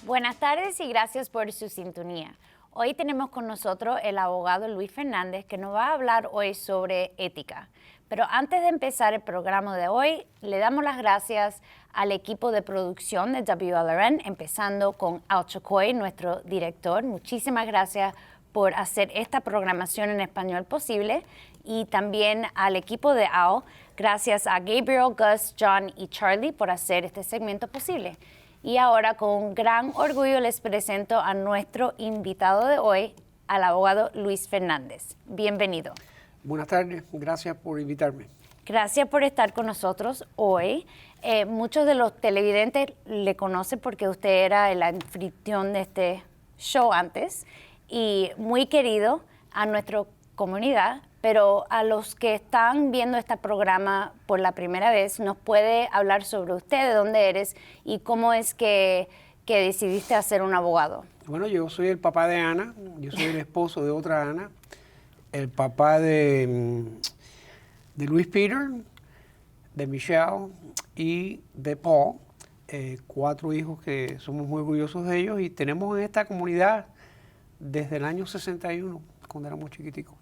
Buenas tardes y gracias por su sintonía. Hoy tenemos con nosotros el abogado Luis Fernández, que nos va a hablar hoy sobre ética. Pero antes de empezar el programa de hoy, le damos las gracias al equipo de producción de WLRN, empezando con Al Chocoy, nuestro director. Muchísimas gracias por hacer esta programación en español posible. Y también al equipo de Al, gracias a Gabriel, Gus, John y Charlie por hacer este segmento posible. Y ahora, con gran orgullo, les presento a nuestro invitado de hoy, al abogado Luis Fernández. Bienvenido. Buenas tardes, gracias por invitarme. Gracias por estar con nosotros hoy. Muchos de los televidentes le conocen porque usted era el anfitrión de este show antes y muy querido a nuestra comunidad, pero a los que están viendo este programa por la primera vez, ¿nos puede hablar sobre usted, de dónde eres y cómo es que decidiste ser un abogado? Bueno, yo soy el papá de Ana, yo soy el esposo de otra Ana, el papá de Luis Peter, de Michelle y de Paul, 4 hijos que somos muy orgullosos de ellos y tenemos en esta comunidad desde el año 61, cuando éramos chiquiticos.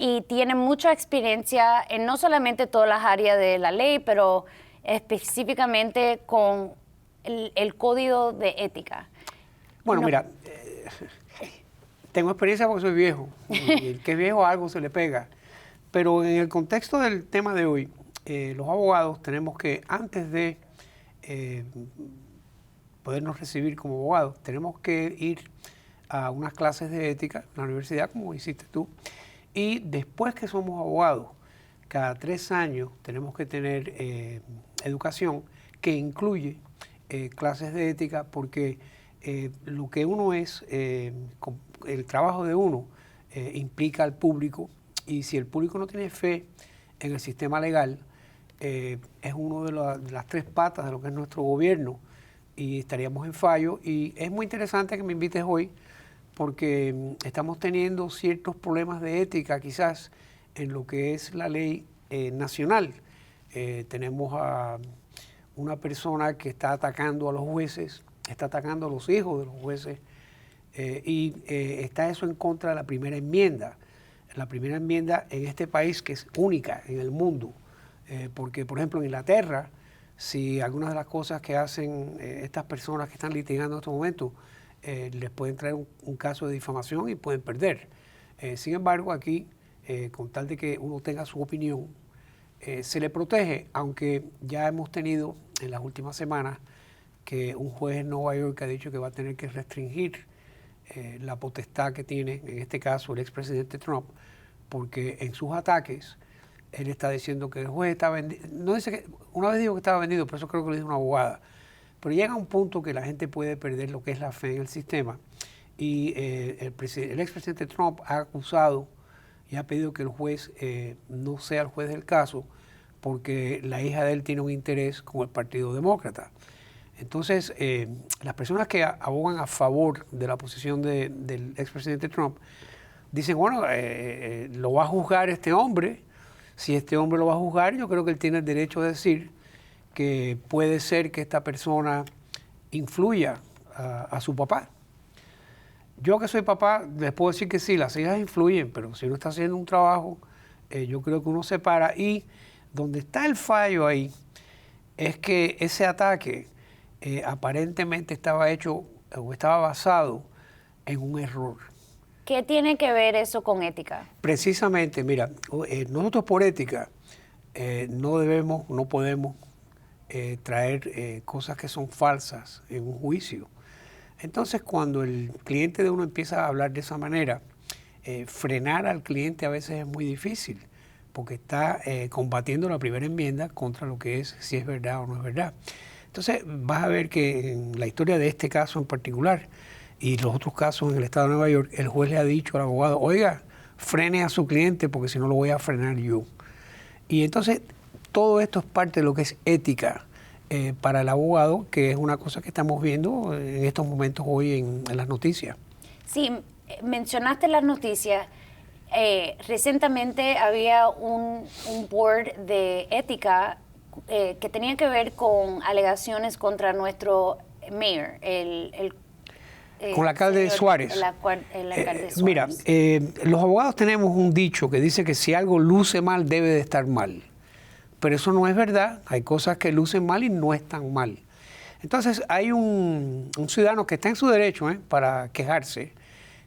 Y tiene mucha experiencia en no solamente todas las áreas de la ley, pero específicamente con el código de ética. Bueno, mira, tengo experiencia porque soy viejo, y el que es viejo a algo se le pega. Pero en el contexto del tema de hoy, los abogados tenemos que, antes de podernos recibir como abogados, tenemos que ir a unas clases de ética en la universidad, como hiciste tú, y después que somos abogados, cada 3 años tenemos que tener educación que incluye clases de ética, porque lo que uno es, el trabajo de uno implica al público, y si el público no tiene fe en el sistema legal, es uno de las 3 patas de lo que es nuestro gobierno y estaríamos en fallo. Y es muy interesante que me invites hoy porque estamos teniendo ciertos problemas de ética quizás en lo que es la ley nacional. Tenemos a una persona que está atacando a los jueces, está atacando a los hijos de los jueces y está eso en contra de la primera enmienda. La primera enmienda en este país, que es única en el mundo, porque por ejemplo en Inglaterra, si algunas de las cosas que hacen estas personas que están litigando en estos momentos les pueden traer un caso de difamación y pueden perder. Sin embargo, aquí, con tal de que uno tenga su opinión, se le protege, aunque ya hemos tenido en las últimas semanas que un juez en Nueva York ha dicho que va a tener que restringir la potestad que tiene, en este caso, el expresidente Trump, porque en sus ataques él está diciendo que el juez está vendido. No dice que, una vez dijo que estaba vendido, pero eso creo que lo dijo una abogada. Pero llega a un punto que la gente puede perder lo que es la fe en el sistema y el expresidente Trump ha acusado y ha pedido que el juez no sea el juez del caso porque la hija de él tiene un interés con el Partido Demócrata. Entonces, las personas que abogan a favor de la posición del expresidente Trump dicen, bueno, lo va a juzgar este hombre. Si este hombre lo va a juzgar, yo creo que él tiene el derecho de decir que puede ser que esta persona influya a su papá. Yo que soy papá, les puedo decir que sí, las hijas influyen, pero si uno está haciendo un trabajo, yo creo que uno se para. Y donde está el fallo ahí es que ese ataque aparentemente estaba hecho o estaba basado en un error. ¿Qué tiene que ver eso con ética? Precisamente, mira, nosotros por ética no podemos traer cosas que son falsas en un juicio. Entonces, cuando el cliente de uno empieza a hablar de esa manera, frenar al cliente a veces es muy difícil, porque está combatiendo la primera enmienda contra lo que es si es verdad o no es verdad. Entonces, vas a ver que en la historia de este caso en particular y los otros casos en el estado de Nueva York, el juez le ha dicho al abogado, oiga, frene a su cliente porque si no lo voy a frenar yo. Y entonces, todo esto es parte de lo que es ética para el abogado, que es una cosa que estamos viendo en estos momentos hoy en las noticias. Sí, mencionaste las noticias. Recientemente había un board de ética que tenía que ver con alegaciones contra nuestro mayor, con el alcalde Suárez. El alcalde Suárez. Mira, los abogados tenemos un dicho que dice que si algo luce mal, debe de estar mal. Pero eso no es verdad. Hay cosas que lucen mal y no están mal. Entonces, hay un ciudadano que está en su derecho para quejarse,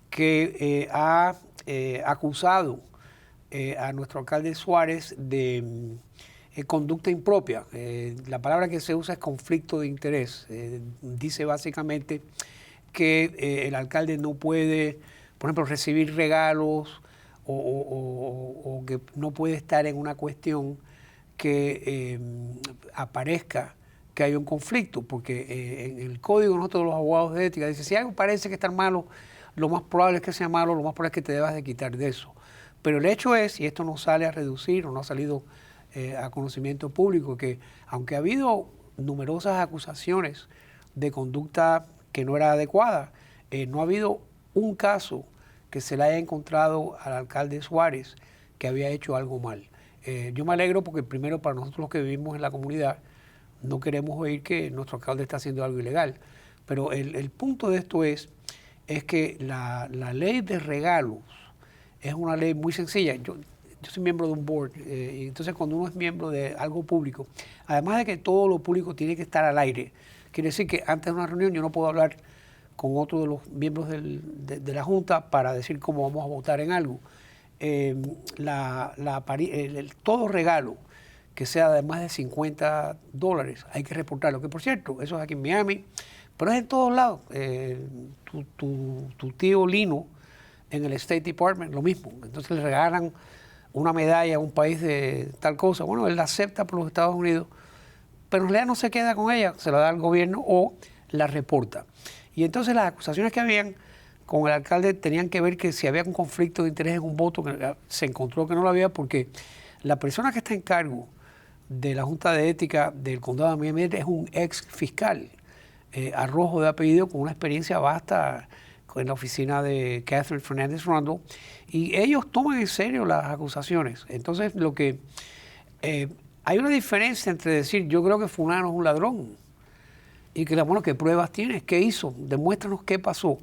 que ha acusado a nuestro alcalde Suárez de conducta impropia. La palabra que se usa es conflicto de interés. Dice básicamente que el alcalde no puede, por ejemplo, recibir regalos o que no puede estar en una cuestión que aparezca que hay un conflicto, porque en el código nosotros los abogados de ética dice, si algo parece que está malo, lo más probable es que sea malo, lo más probable es que te debas de quitar de eso. Pero el hecho es, y esto no sale a reducir o no ha salido a conocimiento público, que aunque ha habido numerosas acusaciones de conducta que no era adecuada, no ha habido un caso que se le haya encontrado al alcalde Suárez que había hecho algo mal. Yo me alegro porque primero para nosotros los que vivimos en la comunidad no queremos oír que nuestro alcalde está haciendo algo ilegal. Pero el punto de esto es que la ley de regalos es una ley muy sencilla. Yo soy miembro de un board, y entonces cuando uno es miembro de algo público, además de que todo lo público tiene que estar al aire, quiere decir que antes de una reunión yo no puedo hablar con otro de los miembros de la Junta para decir cómo vamos a votar en algo. Todo regalo que sea de más de $50 hay que reportarlo, que por cierto, eso es aquí en Miami, pero es en todos lados. Tu tío Lino en el State Department, lo mismo. Entonces le regalan una medalla a un país de tal cosa. Bueno, él la acepta por los Estados Unidos, pero en realidad no se queda con ella, se la da al gobierno o la reporta. Y entonces las acusaciones que habían con el alcalde tenían que ver que si había un conflicto de interés en un voto, que se encontró que no lo había, porque la persona que está en cargo de la Junta de Ética del Condado de Miami es un ex fiscal, Arrojo de apellido, con una experiencia vasta en la oficina de Catherine Fernández Rundle, y ellos toman en serio las acusaciones. Entonces, hay una diferencia entre decir, yo creo que fulano es un ladrón, y que, bueno, ¿qué pruebas tienes? ¿Qué hizo? Demuéstranos qué pasó.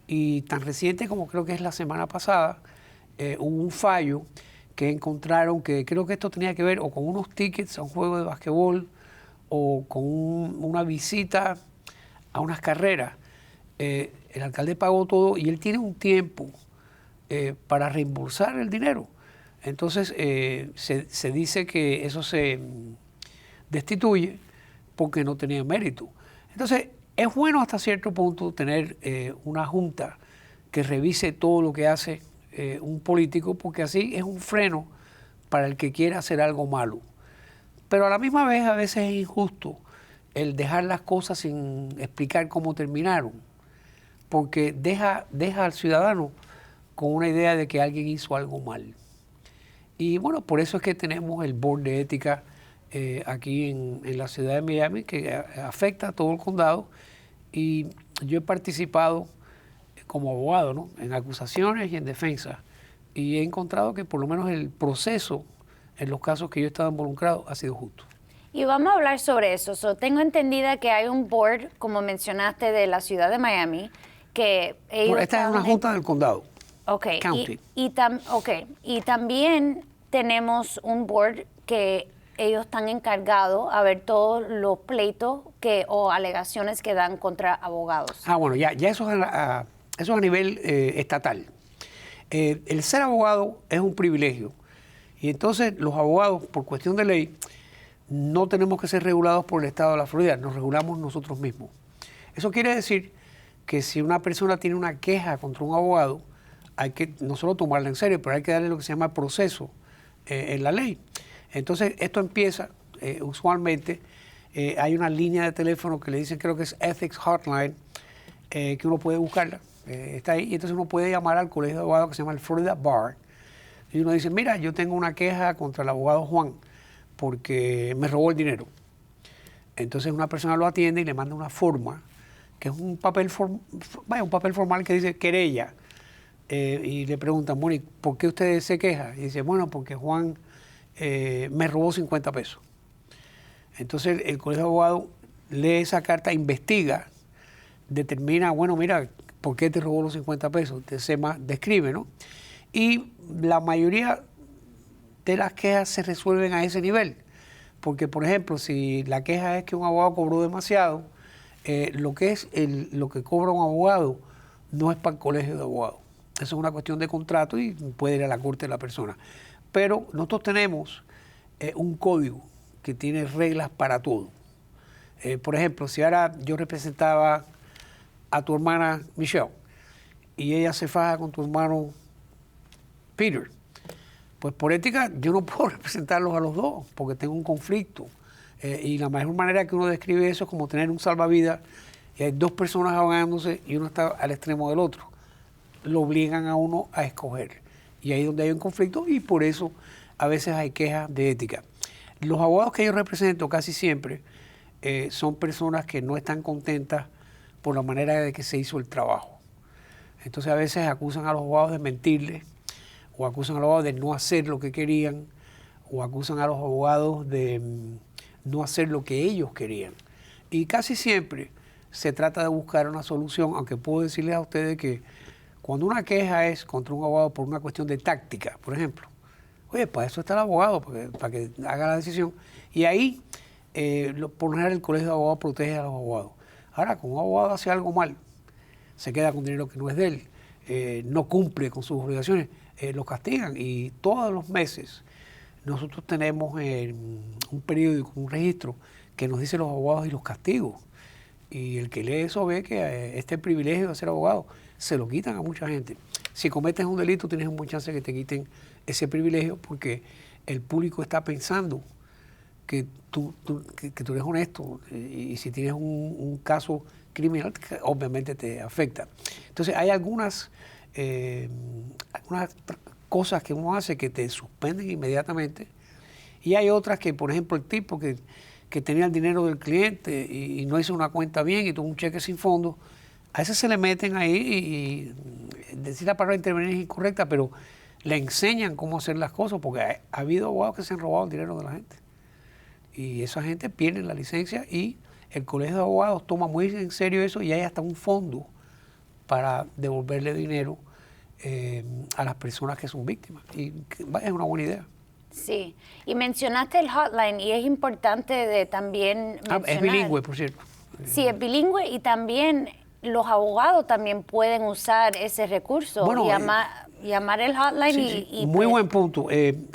Y tan reciente como creo que es la semana pasada, hubo un fallo que encontraron que creo que esto tenía que ver o con unos tickets a un juego de basquetbol o con una visita a unas carreras. El alcalde pagó todo y él tiene un tiempo para reembolsar el dinero. Entonces se dice que eso se destituye porque no tenía mérito. Entonces es bueno hasta cierto punto tener una junta que revise todo lo que hace un político, porque así es un freno para el que quiera hacer algo malo. Pero a la misma vez a veces es injusto el dejar las cosas sin explicar cómo terminaron, porque deja al ciudadano con una idea de que alguien hizo algo mal. Y bueno, por eso es que tenemos el Board de Ética aquí en la ciudad de Miami, que afecta a todo el condado, y yo he participado como abogado, ¿no?, en acusaciones y en defensa, y he encontrado que por lo menos el proceso en los casos que yo he estado involucrado ha sido justo. Y vamos a hablar sobre eso. Tengo entendida que hay un board, como mencionaste, de la ciudad de Miami, que ellos... Bueno, esta es una junta del condado. Ok. County. Y también tenemos un board que ellos están encargados a ver todos los pleitos o alegaciones que dan contra abogados. Bueno, ya eso es a nivel estatal. El ser abogado es un privilegio. Y entonces los abogados, por cuestión de ley, no tenemos que ser regulados por el estado de la Florida, nos regulamos nosotros mismos. Eso quiere decir que si una persona tiene una queja contra un abogado, hay que no solo tomarla en serio, pero hay que darle lo que se llama proceso en la ley. Entonces, esto empieza, usualmente, hay una línea de teléfono que le dicen, creo que es Ethics Hotline, que uno puede buscarla, está ahí, y entonces uno puede llamar al colegio de abogados que se llama el Florida Bar, y uno dice, mira, yo tengo una queja contra el abogado Juan, porque me robó el dinero. Entonces una persona lo atiende y le manda una forma, que es un papel formal que dice querella, y le preguntan, bueno, ¿y por qué usted se queja? Y dice, bueno, porque Juan me robó 50 pesos. Entonces el colegio de abogados lee esa carta, investiga, determina, bueno, mira, ¿por qué te robó los 50 pesos? Describe, ¿no? Y la mayoría de las quejas se resuelven a ese nivel. Porque, por ejemplo, si la queja es que un abogado cobró demasiado, lo que cobra un abogado no es para el colegio de abogados. Eso es una cuestión de contrato y puede ir a la corte de la persona. Pero nosotros tenemos un código que tiene reglas para todo. Por ejemplo, si ahora yo representaba a tu hermana Michelle y ella se faja con tu hermano Peter, pues por ética yo no puedo representarlos a los dos porque tengo un conflicto. Y la mejor manera que uno describe eso es como tener un salvavidas y hay dos personas ahogándose y uno está al extremo del otro. Lo obligan a uno a escoger. Y ahí es donde hay un conflicto y por eso a veces hay quejas de ética. Los abogados que yo represento casi siempre son personas que no están contentas por la manera de que se hizo el trabajo. Entonces a veces acusan a los abogados de mentirles, o acusan a los abogados de no hacer lo que querían, o acusan a los abogados de no hacer lo que ellos querían. Y casi siempre se trata de buscar una solución, aunque puedo decirles a ustedes que cuando una queja es contra un abogado por una cuestión de táctica, por ejemplo, oye, para eso está el abogado, para que haga la decisión. Y ahí, por lo general, el colegio de abogados protege a los abogados. Ahora, cuando un abogado hace algo mal, se queda con dinero que no es de él, no cumple con sus obligaciones, lo castigan. Y todos los meses nosotros tenemos un periódico, un registro que nos dice los abogados y los castigos. Y el que lee eso ve que este privilegio de ser abogado se lo quitan a mucha gente. Si cometes un delito tienes un buen chance de que te quiten ese privilegio porque el público está pensando que tú eres honesto y si tienes un caso criminal obviamente te afecta. Entonces hay algunas cosas que uno hace que te suspenden inmediatamente y hay otras que, por ejemplo, el tipo que tenía el dinero del cliente y no hizo una cuenta bien y tuvo un cheque sin fondo, a veces se le meten ahí y decir la palabra intervenir es incorrecta, pero le enseñan cómo hacer las cosas porque ha habido abogados que se han robado el dinero de la gente y esa gente pierde la licencia y el colegio de abogados toma muy en serio eso y hay hasta un fondo para devolverle dinero a las personas que son víctimas y es una buena idea. Sí, y mencionaste el hotline y es importante de también mencionar. Es bilingüe, por cierto. Sí, es bilingüe y también los abogados también pueden usar ese recurso, bueno, llamar el hotline sí. Y muy buen punto.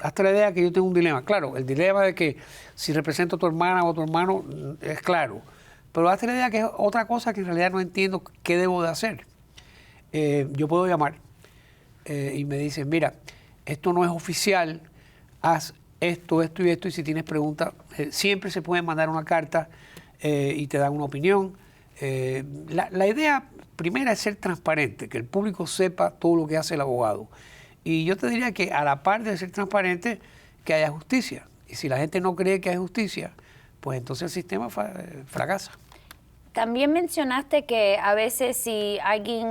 Hasta la idea que yo tengo un dilema. Claro, el dilema de que si represento a tu hermana o a tu hermano es claro, pero hasta la idea que es otra cosa que en realidad no entiendo qué debo de hacer. Yo puedo llamar y me dicen, mira, esto no es oficial, haz esto, esto y esto, y si tienes preguntas, siempre se puede mandar una carta y te dan una opinión. La idea primera es ser transparente, que el público sepa todo lo que hace el abogado. Y yo te diría que a la par de ser transparente, que haya justicia. Y si la gente no cree que hay justicia, pues entonces el sistema fracasa. También mencionaste que a veces si alguien,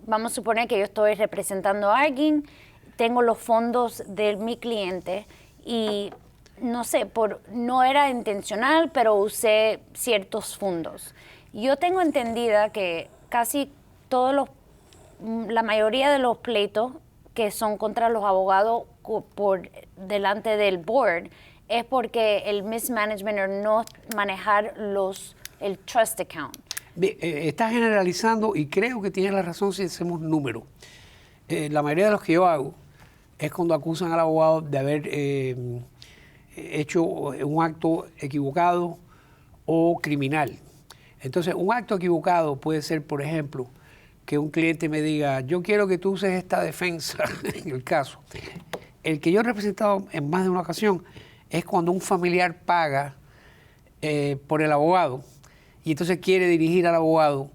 vamos a suponer que yo estoy representando a alguien, tengo los fondos de mi cliente y no sé, no era intencional, pero usé ciertos fondos. Yo tengo entendida que casi la mayoría de los pleitos que son contra los abogados por delante del board es porque el mismanagement o no manejar el trust account. Estás generalizando y creo que tienes la razón si hacemos números. La mayoría de los que yo hago es cuando acusan al abogado de haber hecho un acto equivocado o criminal. Entonces, un acto equivocado puede ser, por ejemplo, que un cliente me diga, yo quiero que tú uses esta defensa en el caso. El que yo he representado en más de una ocasión es cuando un familiar paga por el abogado y entonces quiere dirigir al abogado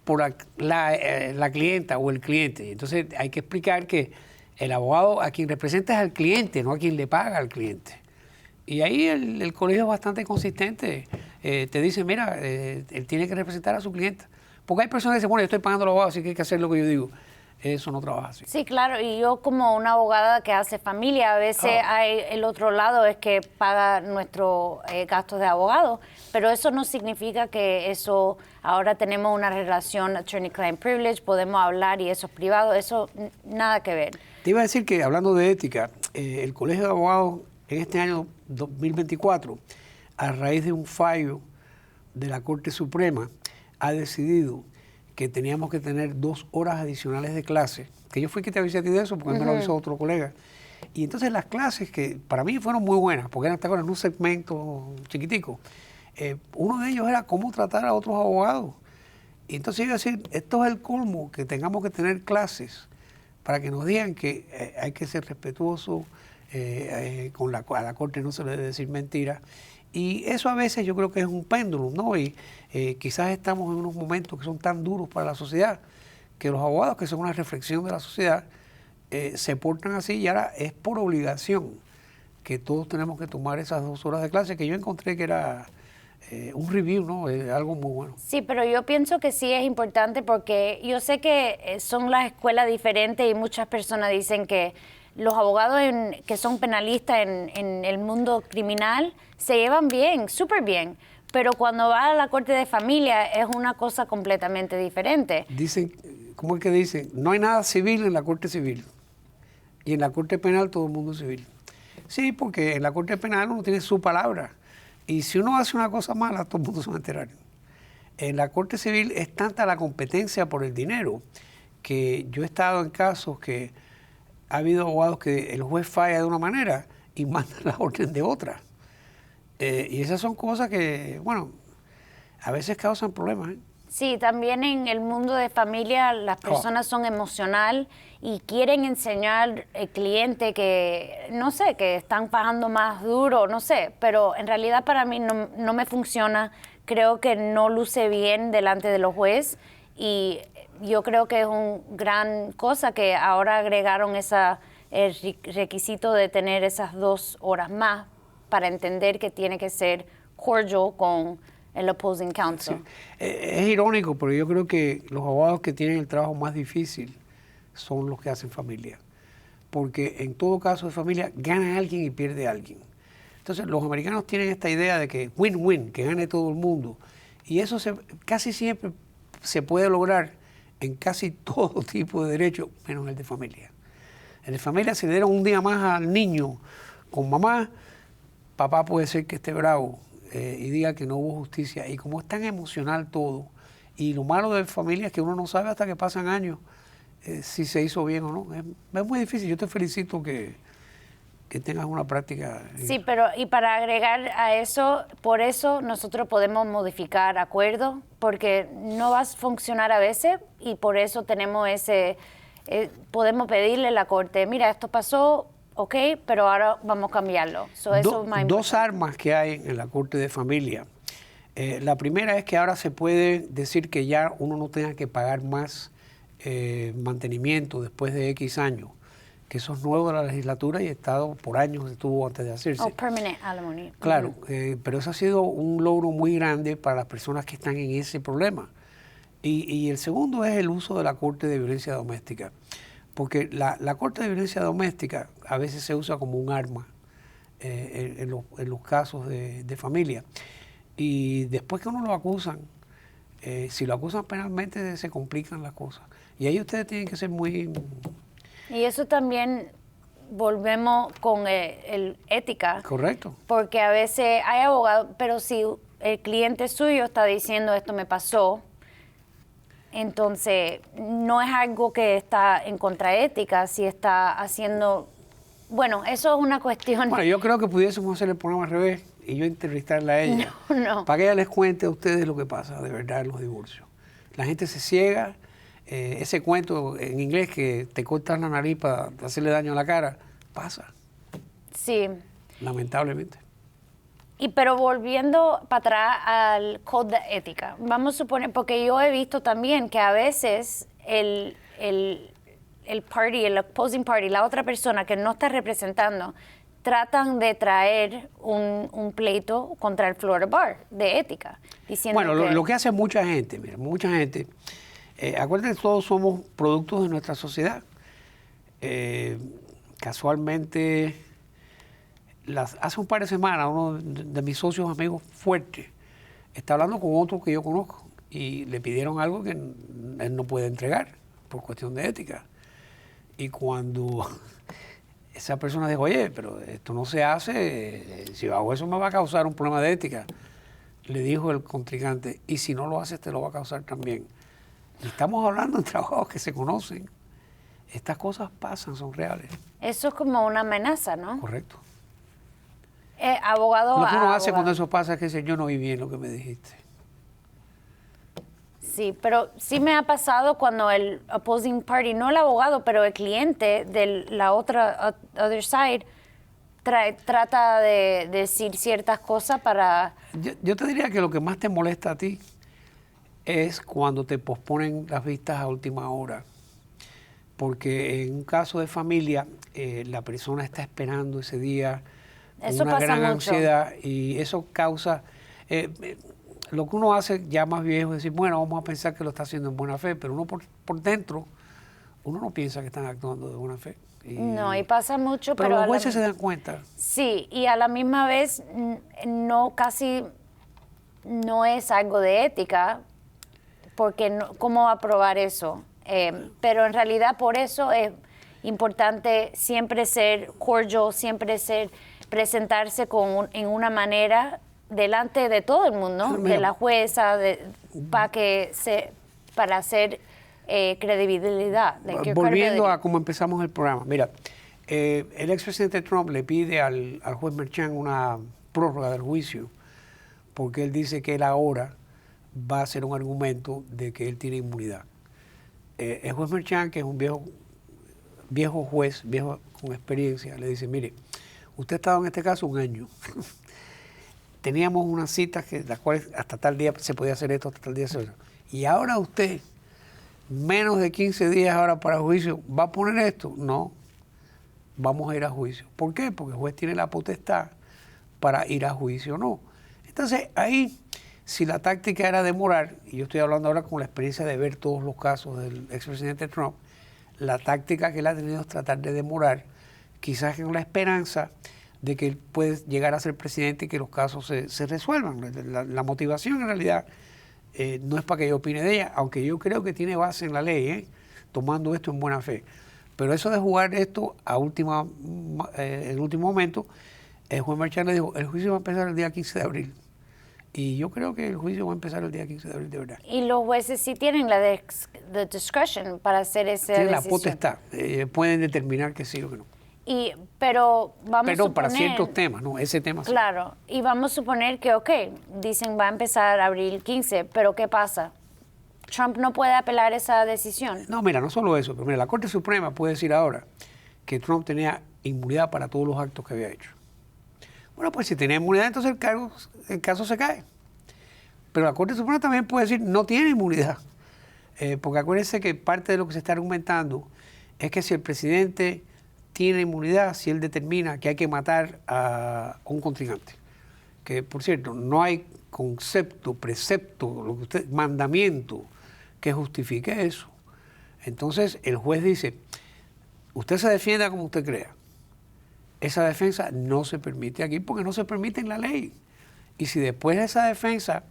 por la clienta o el cliente. Entonces, hay que explicar que el abogado a quien representa es al cliente, no a quien le paga al cliente. Y ahí el colegio es bastante consistente. Te dice, mira, él tiene que representar a su cliente. Porque hay personas que dicen, bueno, yo estoy pagando al abogado, así que hay que hacer lo que yo digo. eso no trabaja así. Sí, claro, y yo como una abogada que hace familia, a veces hay el otro lado es que paga nuestros gastos de abogado, pero eso no significa que eso, ahora tenemos una relación attorney-client privilege, podemos hablar y eso es privado, eso nada que ver. Te iba a decir que, hablando de ética, el Colegio de Abogados en este año 2024, a raíz de un fallo de la Corte Suprema, ha decidido que teníamos que tener 2 horas adicionales de clase, que yo fui que te avisé a ti de eso, porque no lo avisó otro colega. Y entonces las clases, que para mí fueron muy buenas, porque eran en un segmento chiquitico, uno de ellos era cómo tratar a otros abogados. Y entonces iba a decir, esto es el colmo, que tengamos que tener clases para que nos digan que hay que ser respetuoso, a la Corte no se le debe decir mentira. Y eso a veces yo creo que es un péndulo, ¿no? Y quizás estamos en unos momentos que son tan duros para la sociedad, que los abogados, que son una reflexión de la sociedad, se portan así, y ahora es por obligación que todos tenemos que tomar esas 2 horas de clase, que yo encontré que era un review, ¿no? Algo muy bueno. Sí, pero yo pienso que sí es importante, porque yo sé que son las escuelas diferentes y muchas personas dicen que los abogados que son penalistas en el mundo criminal se llevan bien, súper bien, pero cuando va a la corte de familia es una cosa completamente diferente. Dicen, ¿cómo es que dicen? No hay nada civil en la corte civil, y en la corte penal todo el mundo es civil. Sí, porque en la corte penal uno tiene su palabra, y si uno hace una cosa mala, todo el mundo se va a enterar. En la corte civil es tanta la competencia por el dinero, que yo he estado en casos que ha habido abogados que el juez falla de una manera y manda la orden de otra. Y esas son cosas que, bueno, a veces causan problemas, ¿eh? Sí, también en el mundo de familia las personas son emocional y quieren enseñar al cliente que, no sé, que están pagando más duro, no sé, pero en realidad para mí no me funciona. Creo que no luce bien delante de los jueces, y yo creo que es una gran cosa que ahora agregaron el requisito de tener esas 2 horas más para entender que tiene que ser cordial con el opposing counsel. Sí. Es irónico, pero yo creo que los abogados que tienen el trabajo más difícil son los que hacen familia, porque en todo caso de familia gana alguien y pierde alguien. Entonces los americanos tienen esta idea de que win-win, que gane todo el mundo, y eso casi siempre se puede lograr en casi todo tipo de derecho, menos el de familia. El de familia, si le dieron un día más al niño con mamá, papá puede ser que esté bravo y diga que no hubo justicia. Y como es tan emocional todo, y lo malo de familia es que uno no sabe hasta que pasan años si se hizo bien o no. Es muy difícil. Yo te felicito que tengas una práctica. Sí, pero y para agregar a eso, por eso nosotros podemos modificar acuerdos, porque no va a funcionar a veces, y por eso tenemos podemos pedirle a la corte, mira, esto pasó, ok, pero ahora vamos a cambiarlo. Dos armas que hay en la corte de familia. La primera es que ahora se puede decir que ya uno no tenga que pagar más mantenimiento después de X años, que eso es nuevo de la legislatura y ha estado por años, estuvo antes de hacerse. Permanent alimony. Claro, pero eso ha sido un logro muy grande para las personas que están en ese problema. Y el segundo es el uso de la Corte de Violencia Doméstica, porque la Corte de Violencia Doméstica a veces se usa como un arma en los casos de familia. Y después que uno lo acusan, si lo acusan penalmente se complican las cosas. Y ahí ustedes tienen que ser muy... Y eso también volvemos con el ética. Correcto. Porque a veces hay abogados, pero si el cliente suyo está diciendo esto me pasó, entonces no es algo que está en contraética, si está haciendo... Bueno, eso es una cuestión... Bueno, yo creo que pudiésemos hacer el programa al revés y yo entrevistarla a ella. No. Para que ella les cuente a ustedes lo que pasa de verdad en los divorcios. La gente se ciega. Ese cuento en inglés que te cortas la nariz para hacerle daño a la cara, pasa. Sí. Lamentablemente. Pero volviendo para atrás al código de ética, vamos a suponer, porque yo he visto también que a veces el opposing party, la otra persona que no está representando, tratan de traer un pleito contra el Florida Bar de ética. Diciendo bueno, lo que hace mucha gente, mira, mucha gente Acuérdate que todos somos productos de nuestra sociedad. Casualmente, hace un par de semanas, uno de mis socios amigos fuertes está hablando con otro que yo conozco y le pidieron algo que él no puede entregar por cuestión de ética. Y cuando esa persona dijo, oye, pero esto no se hace, si hago eso me va a causar un problema de ética, le dijo el contrincante, y si no lo haces te lo va a causar también. Y estamos hablando de trabajos que se conocen. Estas cosas pasan, son reales. Eso es como una amenaza, ¿no? Correcto. Abogado. Lo que uno hace cuando eso pasa es que dice, yo no vi bien lo que me dijiste. Sí, pero sí me ha pasado cuando el opposing party, no el abogado, pero el cliente de la other side, trata de decir ciertas cosas para... Yo te diría que lo que más te molesta a ti es cuando te posponen las vistas a última hora. Porque en un caso de familia, la persona está esperando ese día con Eso una pasa gran mucho. ansiedad y eso causa... lo que uno hace ya más viejo es decir, bueno, vamos a pensar que lo está haciendo en buena fe, pero uno por dentro, uno no piensa que están actuando de buena fe. No, y pasa mucho, pero los jueces se dan cuenta. Sí, y a la misma vez casi no es algo de ética, porque ¿cómo va a probar eso? Pero en realidad por eso es importante siempre ser cordial, siempre presentarse en una manera delante de todo el mundo, Mira, de la jueza, para hacer credibilidad. Volviendo a cómo empezamos el programa, mira, el expresidente Trump le pide al juez Merchan una prórroga del juicio porque él dice que él ahora va a hacer un argumento de que él tiene inmunidad. El juez Merchan, que es un viejo juez, viejo con experiencia, le dice, mire, usted ha estado en este caso un año. Teníamos unas citas las cuales hasta tal día se podía hacer esto, hasta tal día se podía hacer eso. Y ahora usted, menos de 15 días ahora para juicio, ¿va a poner esto? No, vamos a ir a juicio. ¿Por qué? Porque el juez tiene la potestad para ir a juicio o no. Entonces, ahí, si la táctica era demorar, y yo estoy hablando ahora con la experiencia de ver todos los casos del expresidente Trump, la táctica que él ha tenido es tratar de demorar, quizás con la esperanza de que él puede llegar a ser presidente y que los casos se resuelvan. La motivación en realidad no es para que yo opine de ella, aunque yo creo que tiene base en la ley, tomando esto en buena fe. Pero eso de jugar esto en el último momento, el juez Merchan le dijo, el juicio va a empezar el día 15 de abril. Y yo creo que el juicio va a empezar el día 15 de abril de verdad. Y los jueces sí tienen la discretion para hacer esa decisión. Tienen la potestad, pueden determinar que sí o que no. Pero vamos a suponer... para ciertos temas, no, ese tema sí. Claro, y vamos a suponer que, dicen va a empezar abril 15, pero ¿qué pasa? ¿Trump no puede apelar esa decisión? No, mira, no solo eso, pero mira, la Corte Suprema puede decir ahora que Trump tenía inmunidad para todos los actos que había hecho. Bueno, pues si tenía inmunidad, entonces el caso se cae. Pero la Corte Suprema también puede decir no tiene inmunidad. Porque acuérdense que parte de lo que se está argumentando es que si el presidente tiene inmunidad, si él determina que hay que matar a un contrincante. Que, por cierto, no hay concepto, precepto, mandamiento que justifique eso. Entonces, el juez dice, usted se defienda como usted crea. Esa defensa no se permite aquí porque no se permite en la ley. Y si después de esa defensa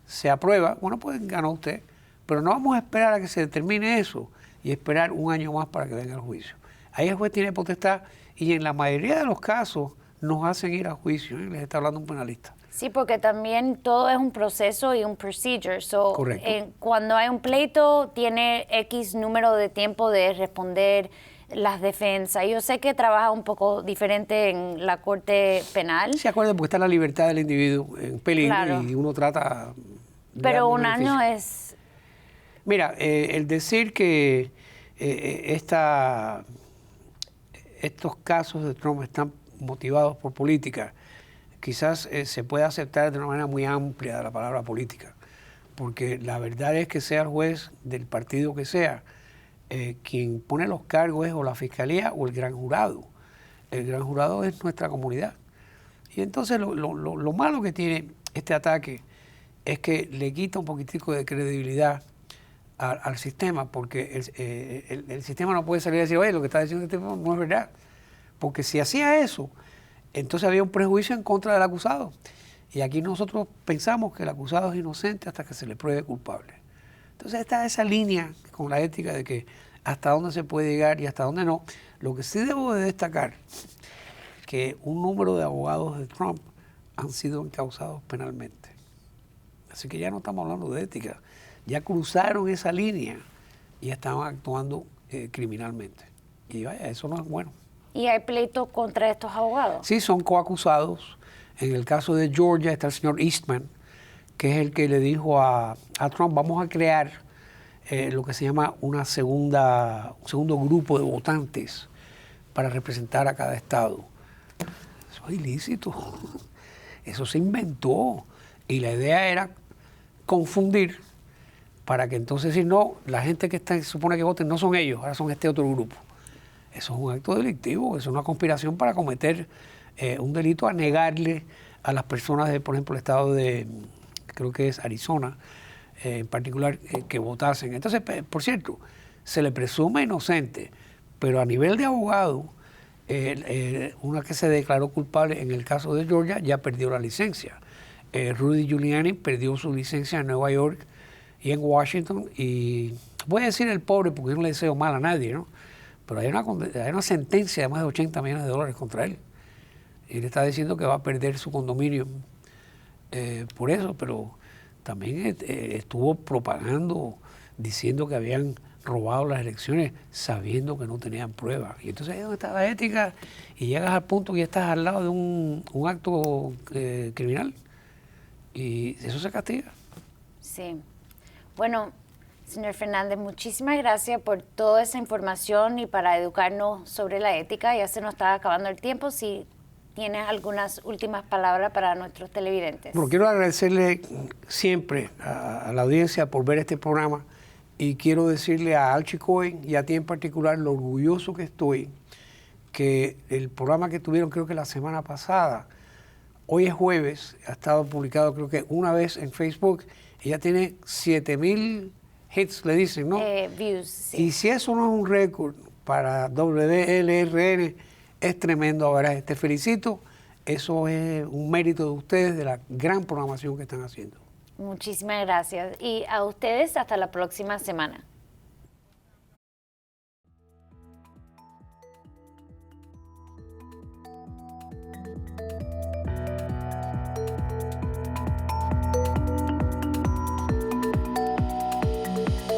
se aprueba, bueno, pues ganó usted. Pero no vamos a esperar a que se determine eso y esperar un año más para que venga el juicio. Ahí el juez tiene potestad y en la mayoría de los casos nos hacen ir a juicio. Les está hablando un penalista. Sí, porque también todo es un proceso y un procedure. Correcto. Cuando hay un pleito, tiene X número de tiempo de responder las defensas. Yo sé que trabaja un poco diferente en la Corte Penal. Se acuerdan porque está la libertad del individuo en peligro, claro, y uno trata... Pero un año es... Mira, el decir que estos casos de Trump están motivados por política, quizás se puede aceptar de una manera muy amplia de la palabra política, porque la verdad es que sea el juez del partido que sea, quien pone los cargos es o la fiscalía o el gran jurado. El gran jurado es nuestra comunidad. Y entonces lo malo que tiene este ataque es que le quita un poquitico de credibilidad al sistema, porque el sistema no puede salir a decir, oye, lo que está diciendo este tipo no es verdad. Porque si hacía eso, entonces había un prejuicio en contra del acusado. Y aquí nosotros pensamos que el acusado es inocente hasta que se le pruebe culpable. Entonces está esa línea con la ética de que hasta dónde se puede llegar y hasta dónde no. Lo que sí debo de destacar, que un número de abogados de Trump han sido encausados penalmente. Así que ya no estamos hablando de ética. Ya cruzaron esa línea y estaban actuando criminalmente. Y vaya, eso no es bueno. ¿Y hay pleito contra estos abogados? Sí, son coacusados. En el caso de Georgia está el señor Eastman, que es el que le dijo a Trump, vamos a crear lo que se llama un segundo grupo de votantes para representar a cada estado. Eso es ilícito. Eso se inventó. Y la idea era confundir para que entonces decir, no, la gente que se supone que voten no son ellos, ahora son este otro grupo. Eso es un acto delictivo, eso es una conspiración para cometer un delito, a negarle a las personas de, por ejemplo, el estado de, creo que es Arizona, en particular, que votasen. Entonces, por cierto, se le presume inocente, pero a nivel de abogado, una que se declaró culpable en el caso de Georgia ya perdió la licencia. Rudy Giuliani perdió su licencia en Nueva York y en Washington, y voy a decir el pobre porque yo no le deseo mal a nadie, ¿no? Pero hay una sentencia de más de 80 millones de dólares contra él. Él está diciendo que va a perder su condominio por eso, pero también estuvo propagando, diciendo que habían robado las elecciones sabiendo que no tenían pruebas. Y entonces ahí es donde está la ética y llegas al punto que ya estás al lado de un acto criminal y eso se castiga. Sí. Bueno, señor Fernández, muchísimas gracias por toda esa información y para educarnos sobre la ética. Ya se nos está acabando el tiempo. Si tienes algunas últimas palabras para nuestros televidentes. Bueno, quiero agradecerle siempre a la audiencia por ver este programa y quiero decirle a Archie Cohen y a ti en particular lo orgulloso que estoy que el programa que tuvieron creo que la semana pasada, hoy es jueves, ha estado publicado creo que una vez en Facebook y ya tiene 7,000 hits, le dicen, ¿no? Views, sí. Y si eso no es un récord para WLRN, es tremendo. Ahora, te felicito. Eso es un mérito de ustedes, de la gran programación que están haciendo. Muchísimas gracias. Y a ustedes hasta la próxima semana.